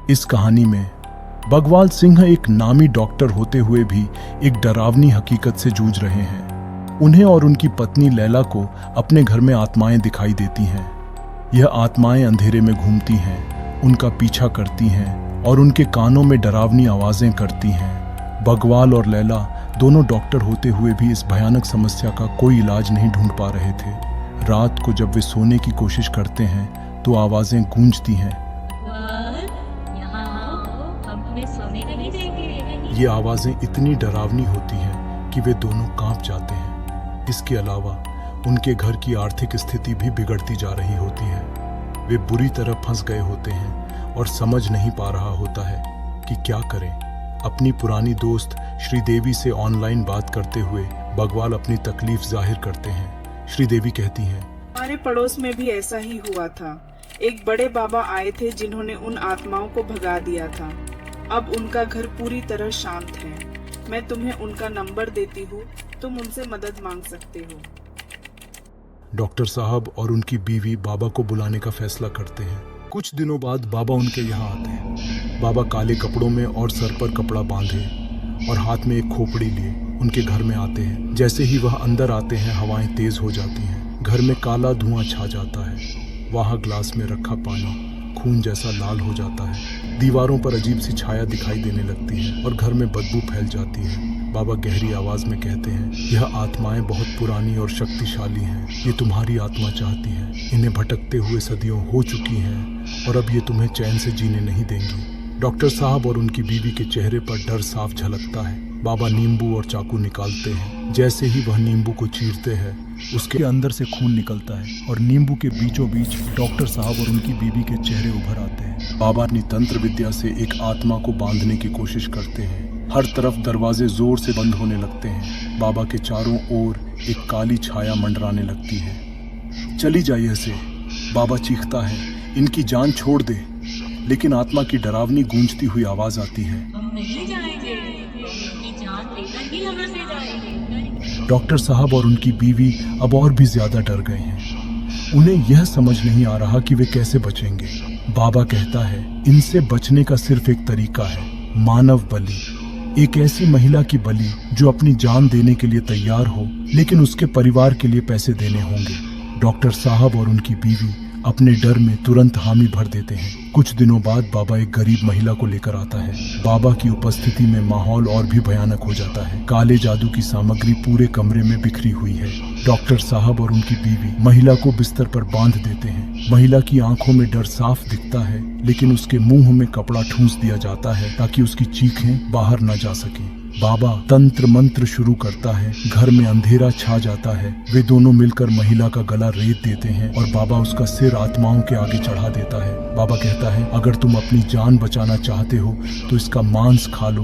इस कहानी में बगवाल सिंह एक नामी डॉक्टर होते हुए भी एक डरावनी हकीकत से जूझ रहे हैं। उन्हें और उनकी पत्नी लैला को अपने घर में आत्माएं दिखाई देती हैं। यह आत्माएं अंधेरे में घूमती हैं, उनका पीछा करती हैं और उनके कानों में डरावनी आवाजें करती हैं। बगवाल और लैला दोनों डॉक्टर होते हुए भी इस भयानक समस्या का कोई इलाज नहीं ढूंढ पा रहे थे। रात को जब वे सोने की कोशिश करते हैं तो आवाजें गूंजती हैं। ये आवाजें इतनी डरावनी होती हैं कि वे दोनों कांप जाते हैं। इसके अलावा उनके घर की आर्थिक स्थिति भी बिगड़ती जा रही होती है। वे बुरी तरह फंस गए होते हैं और समझ नहीं पा रहा होता है कि क्या करें। अपनी पुरानी दोस्त श्रीदेवी से ऑनलाइन बात करते हुए बगवाल अपनी तकलीफ जाहिर करते हैं। श्रीदेवी कहती हैं, हमारे पड़ोस में भी ऐसा ही हुआ था। एक बड़े बाबा आए थे जिन्होंने उन आत्माओं को भगा दिया था। अब उनका घर पूरी तरह शांत है। मैं तुम्हें उनका नंबर देती हूँ, तुम उनसे मदद मांग सकते हो। डॉक्टर साहब और उनकी बीवी बाबा को बुलाने का फैसला करते हैं। कुछ दिनों बाद बाबा उनके यहाँ आते हैं। बाबा काले कपड़ों में और सर पर कपड़ा बांधे और हाथ में एक खोपड़ी लिए उनके घर में आते हैं। जैसे ही वह अंदर आते हैं हवाएं तेज हो जाती हैं। घर में काला धुआं छा जाता है। वहाँ ग्लास में रखा पानी खून जैसा लाल हो जाता है। दीवारों पर अजीब सी छाया दिखाई देने लगती है और घर में बदबू फैल जाती है। बाबा गहरी आवाज में कहते हैं, यह आत्माएं बहुत पुरानी और शक्तिशाली हैं। ये तुम्हारी आत्मा चाहती हैं। इन्हें भटकते हुए सदियों हो चुकी हैं और अब ये तुम्हें चैन से जीने नहीं देंगी। डॉक्टर साहब और उनकी बीवी के चेहरे पर डर साफ झलकता है। बाबा नींबू और चाकू निकालते हैं। जैसे ही वह नींबू को चीरते हैं उसके अंदर से खून निकलता है और नींबू के बीचों बीच डॉक्टर साहब और उनकी बीवी के चेहरे उभर आते हैं। बाबा अपनी तंत्र विद्या से एक आत्मा को बांधने की कोशिश करते हैं। हर तरफ दरवाजे जोर से बंद होने लगते हैं। बाबा के चारों ओर एक काली छाया मंडराने लगती है। चली जाइए से, बाबा चीखता है, इनकी जान छोड़ दे। लेकिन आत्मा की डरावनी गूंजती हुई आवाज आती है, डॉक्टर साहब और उनकी बीवी अब और भी ज्यादा डर गए हैं। उन्हें यह समझ नहीं आ रहा कि वे कैसे बचेंगे। बाबा कहता है, इनसे बचने का सिर्फ एक तरीका है, मानव बलि। एक ऐसी महिला की बलि जो अपनी जान देने के लिए तैयार हो लेकिन उसके परिवार के लिए पैसे देने होंगे। डॉक्टर साहब और उनकी बीवी अपने डर में तुरंत हामी भर देते हैं। कुछ दिनों बाद बाबा एक गरीब महिला को लेकर आता है। बाबा की उपस्थिति में माहौल और भी भयानक हो जाता है। काले जादू की सामग्री पूरे कमरे में बिखरी हुई है। डॉक्टर साहब और उनकी बीवी महिला को बिस्तर पर बांध देते हैं। महिला की आंखों में डर साफ दिखता है लेकिन उसके मुंह में कपड़ा ठूंस दिया जाता है ताकि उसकी चीखें बाहर न जा सके। बाबा तंत्र मंत्र शुरू करता है। घर में अंधेरा छा जाता है। वे दोनों मिलकर महिला का गला रेत देते हैं और बाबा उसका सिर आत्माओं के आगे चढ़ा देता है। बाबा कहता है, अगर तुम अपनी जान बचाना चाहते हो तो इसका मांस खा लो।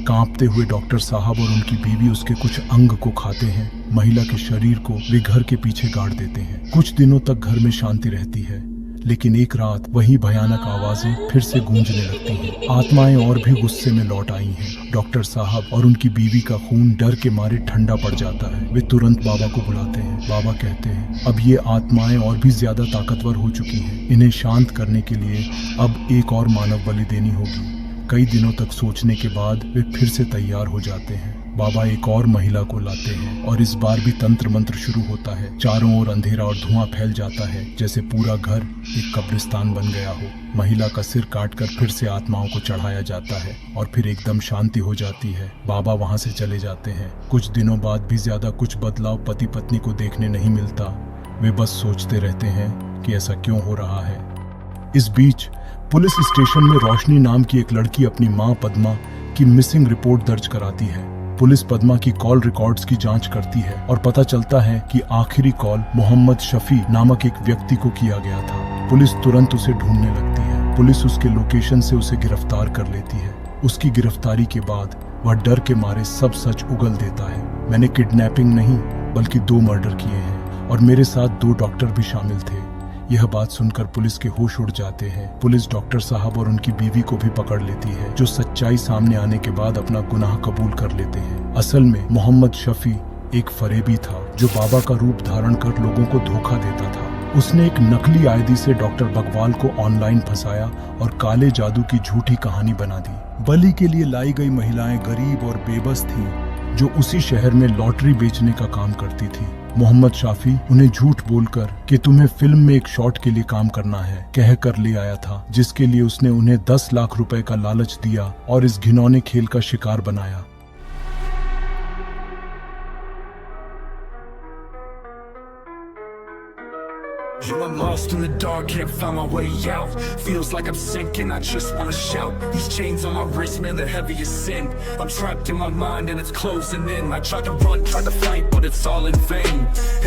कांपते हुए डॉक्टर साहब और उनकी बीवी उसके कुछ अंग को खाते हैं। महिला के शरीर को वे घर के पीछे गाड़ देते हैं। कुछ दिनों तक घर में शांति रहती है लेकिन एक रात वही भयानक आवाजें फिर से गूंजने लगती हैं। आत्माएं और भी गुस्से में लौट आई हैं। डॉक्टर साहब और उनकी बीवी का खून डर के मारे ठंडा पड़ जाता है। वे तुरंत बाबा को बुलाते हैं। बाबा कहते हैं, अब ये आत्माएं और भी ज्यादा ताकतवर हो चुकी हैं। इन्हें शांत करने के लिए अब एक और मानव बलि देनी होगी। कई दिनों तक सोचने के बाद वे फिर से तैयार हो जाते हैं। बाबा एक और महिला को लाते हैं और इस बार भी तंत्र मंत्र शुरू होता है। चारों ओर अंधेरा और धुआं फैल जाता है जैसे पूरा घर एक कब्रिस्तान बन गया हो। महिला का सिर काटकर फिर से आत्माओं को चढ़ाया जाता है और फिर एकदम शांति हो जाती है। बाबा वहां से चले जाते हैं। कुछ दिनों बाद भी ज्यादा कुछ बदलाव पति पत्नी को देखने नहीं मिलता। वे बस सोचते रहते हैं कि ऐसा क्यों हो रहा है। इस बीच पुलिस स्टेशन में रोशनी नाम की एक लड़की अपनी मां पद्मा की मिसिंग रिपोर्ट दर्ज कराती है। पुलिस पद्मा की कॉल रिकॉर्ड्स की जांच करती है और पता चलता है कि आखिरी कॉल मोहम्मद शफी नामक एक व्यक्ति को किया गया था। पुलिस तुरंत उसे ढूंढने लगती है। पुलिस उसके लोकेशन से उसे गिरफ्तार कर लेती है। उसकी गिरफ्तारी के बाद वह डर के मारे सब सच उगल देता है। मैंने किडनैपिंग नहीं बल्कि 2 मर्डर किए हैं और मेरे साथ 2 डॉक्टर भी शामिल थे। यह बात सुनकर पुलिस के होश उड़ जाते हैं। पुलिस डॉक्टर साहब और उनकी बीवी को भी पकड़ लेती है जो सच्चाई सामने आने के बाद अपना गुनाह कबूल कर लेते हैं। असल में मोहम्मद शफी एक फरेबी था जो बाबा का रूप धारण कर लोगों को धोखा देता था। उसने एक नकली आईडी से डॉक्टर बकवाल को ऑनलाइन फंसाया और काले जादू की झूठी कहानी बना दी। बलि के लिए लाई गई महिलाएं गरीब और बेबस थीं, जो उसी शहर में लॉटरी बेचने का काम करती थी। मोहम्मद शाफी उन्हें झूठ बोलकर कि तुम्हें फिल्म में एक शॉट के लिए काम करना है कह कर ले आया था, जिसके लिए उसने उन्हें 10 लाख रुपए का लालच दिया और इस घिनौने खेल का शिकार बनाया। I'm lost in the dark, can't find my way out. Feels like I'm sinking, I just wanna shout. These chains on my wrist, man, they're heavy as sin. I'm trapped in my mind and it's closing in. I tried to run, tried to fight, but it's all in vain.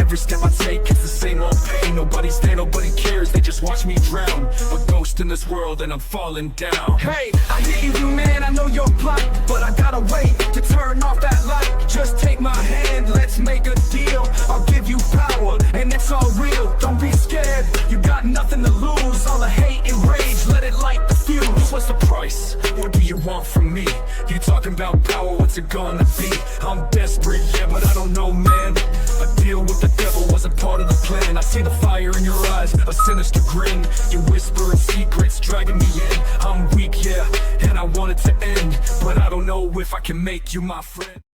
Every step I take, it's the same old pain. Nobody's there, nobody cares, they just watch me drown. A ghost in this world and I'm falling down. Hey, I hear you, man, I know your plight, but I gotta wait to turn off that light. Just take my hand, let's make a deal. I'll give you power, and it's all real. Don't be scared, you got nothing to lose. All the hate and rage, let it light the fuse. What's the price? What do you want from me? You talking about power, what's it gonna be? I'm desperate, yeah, but I don't know, man. A deal with the devil wasn't part of the plan. I see the fire in your eyes, a sinister grin. You whispering secrets, dragging me in. I'm weak, yeah, and I want it to end, but I don't know if I can make you my friend.